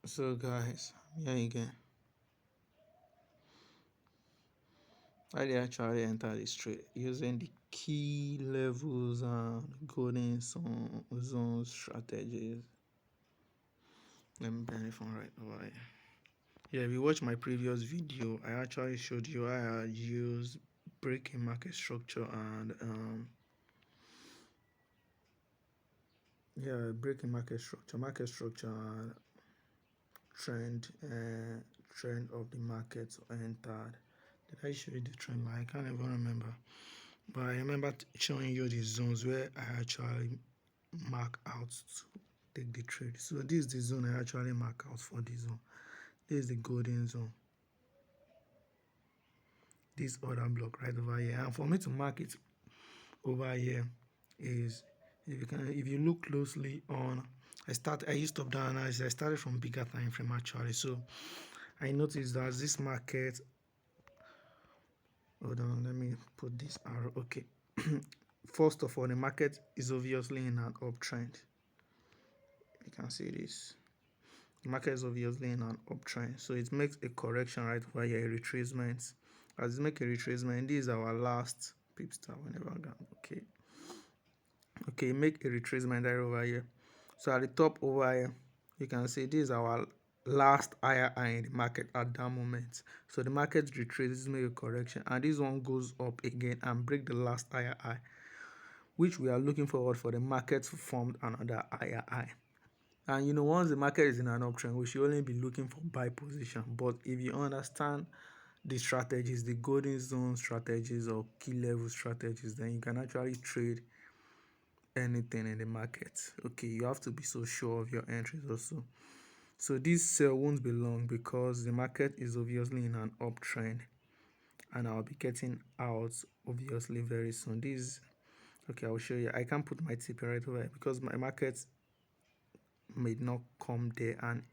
So guys, here again. I did actually enter this trade using the key levels and golden zone strategies. Let me bend it from right over here. Yeah, if you watch my previous video, I actually showed you how I use breaking market structure and breaking market structure and trend of the market entered. Did I show you the trend line? I can't even remember. But I remember showing you the zones where I actually mark out to take the trade. So this is the zone I actually mark out for this zone. This is the golden zone. This other block right over here. And for me to mark it over here is, if you look closely on, I used top down analysis. I started from bigger time frame actually. So I noticed that this market, hold on, let me put this arrow. Okay. First of all, the market is obviously in an uptrend. You can see this. The market is obviously in an uptrend, so it makes a correction right over here, a retracement. As it makes a retracement, this is our last pip star whenever I go. Okay, make a retracement right over here. So at the top over here, you can see this is our last higher high in the market at that moment. So the market retraces, make a correction, and this one goes up again and break the last higher high, which we are looking forward for the market to form another higher high. And once the market is in an uptrend, we should only be looking for buy position. But if you understand the strategies, the golden zone strategies or key level strategies, then you can actually trade anything in the market. Okay, you have to be so sure of your entries also. So this sell won't be long because the market is obviously in an uptrend, and I'll be getting out obviously very soon. Okay, I'll show you. I can't put my TP right over here because my market may not come there, and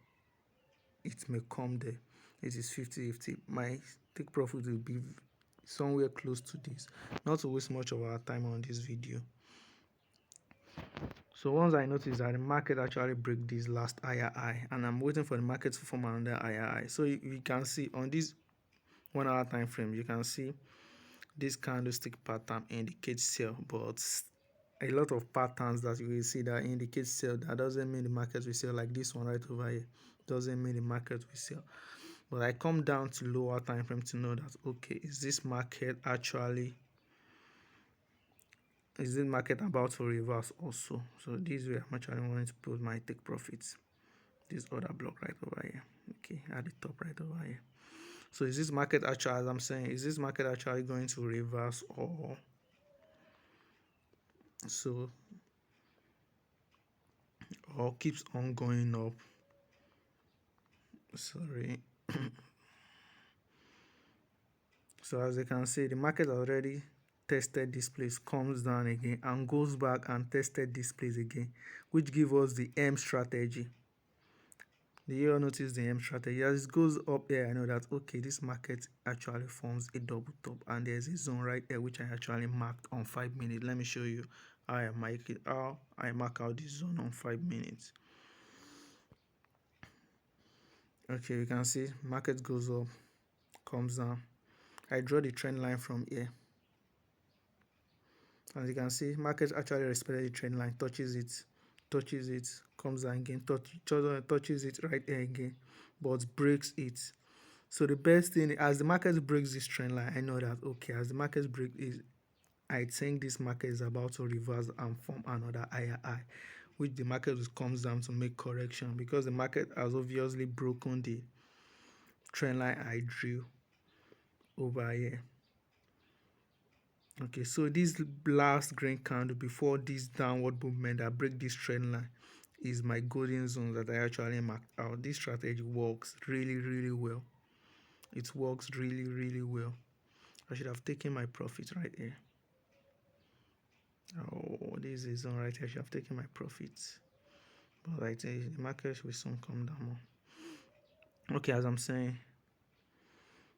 it may come there. It is 50-50. My take profit will be somewhere close to this. Not to waste much of our time on this video. So once I notice that the market actually break this last higher high, and I'm waiting for the market to form another higher high. So you can see on this 1 hour time frame, you can see this candlestick pattern indicates sell, but a lot of patterns that you will see that indicate sell, that doesn't mean the market will sell. Like this one right over here doesn't mean the market will sell. But I come down to lower time frame to know that, okay, is this market about to reverse also? So this way I'm actually wanting to put my take profits, this other block right over here, okay, at the top right over here. So is this market actually, as I'm saying, is this market actually going to reverse or so, or keeps on going up? Sorry. So as you can see, the market already tested this place, comes down again and goes back and tested this place again, which gives us the M strategy. Do you all notice the M strategy? As it goes up here, I know that, okay, this market actually forms a double top, and there's a zone right here which I actually marked on 5 minutes. Let me show you how I mark out this zone on 5 minutes. Okay, you can see market goes up, comes down. I draw the trend line from here. As you can see, market actually respected the trend line, touches it, comes down again, touches it right here again, but breaks it. So the best thing, as the market breaks this trend line, I know that, okay, as the market breaks it, I think this market is about to reverse and form another higher high, which the market comes down to make correction, because the market has obviously broken the trend line I drew over here. Okay, so this last green candle before this downward movement that break this trend line is my golden zone that I actually marked out. This strategy works really well. It works really well. I should have taken my profit right here. Oh, this is zone right here. I should have taken my profits, but I tell you, the market will soon come down more. Okay, as I'm saying,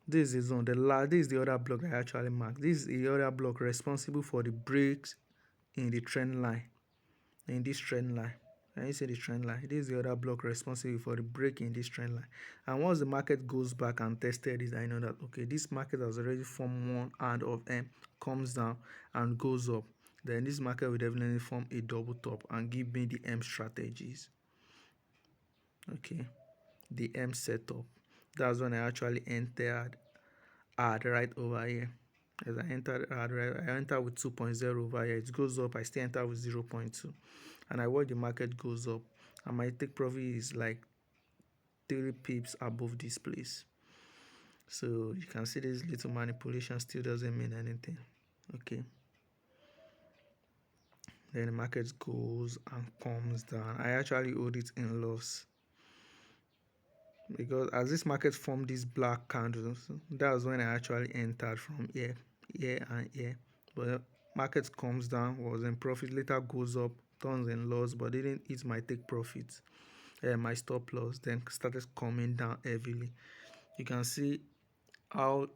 this is on this is the other block I actually marked. This is the other block responsible for the breaks in the trend line, in this trend line. Can you see the trend line? This is the other block responsible for the break in this trend line. And once the market goes back and tested it, I know that okay, this market has already formed one hand of M, comes down and goes up. Then this market will definitely form a double top and give me the M strategies. Okay, the M setup. That's when I actually entered add right over here. As I entered add right, I enter with 2.0 over here. It goes up, I still enter with 0.2. And I watch the market goes up. And my take profit is like 3 pips above this place. So you can see this little manipulation still doesn't mean anything. Okay. Then the market goes and comes down. I actually hold it in loss, because as this market formed these black candles, that was when I actually entered from here and here. But market comes down, was in profit, later goes up, turns in loss, but didn't hit my take profit, my stop loss, then started coming down heavily. You can see how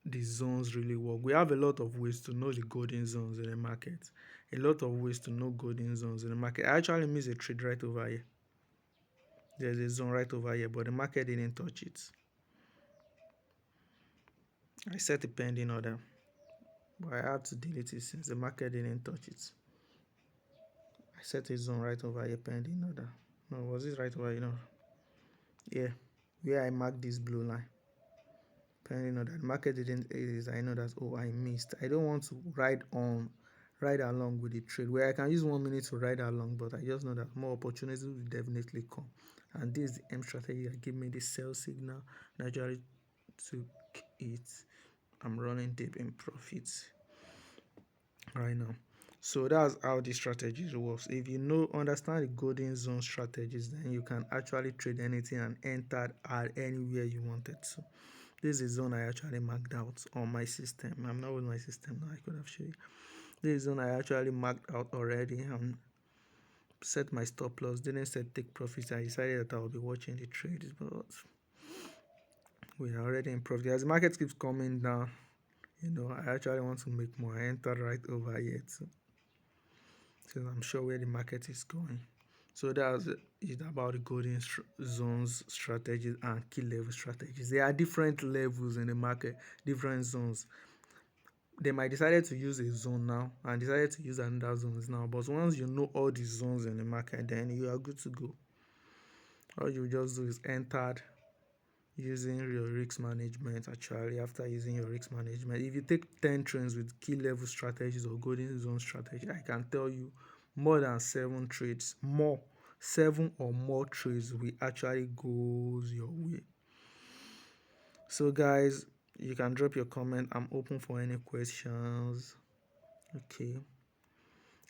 the zones really work. We have a lot of ways to know the golden zones in the market. A lot of ways to know golden zones in the market. I actually missed a trade right over here. There's a zone right over here, but the market didn't touch it. I set a pending order, but I had to delete it since the market didn't touch it. I set a zone right over here, pending order. No, was it right over here? No. Yeah, where I marked this blue line. Pending order. The market didn't exist. I know that, oh, I missed. I don't want to ride along with the trade where I can use 1 minute to ride along, but I just know that more opportunities will definitely come. And this is the M strategy that give me the sell signal. Naturally took it. I'm running deep in profits right now. So that's how the strategies works. If you understand the golden zone strategies, then you can actually trade anything and enter at anywhere you wanted to. This is zone I actually marked out on my system. I'm not with my system now, I could have shown you. This is zone I actually marked out already and set my stop loss, didn't set take profits. I decided that I will be watching the trades, but we are already in profit. As the market keeps coming down, I actually want to make more. I entered right over here too, so I'm sure where the market is going. So that's it about the golden zones strategies and key level strategies. There are different levels in the market, different zones. They might decide to use a zone now and decided to use another zones now, but once you know all the zones in the market, then you are good to go. All you just do is enter using your risk management. Actually, after using your risk management, if you take 10 trades with key level strategies or golden zone strategy, I can tell you more than 7 trades, 7 or more trades will actually goes your way. So guys, you can drop your comment. I'm open for any questions. Okay,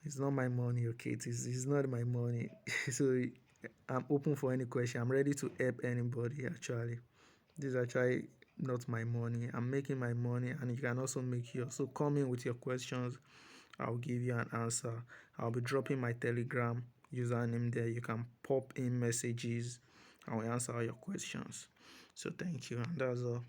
it's not my money. Okay, it's not my money. So I'm open for any question. I'm ready to help anybody. Actually, this is actually not my money. I'm making my money, and you can also make yours. So come in with your questions. I'll give you an answer. I'll be dropping my Telegram username there. You can pop in messages. I will answer all your questions. So thank you, and that's all.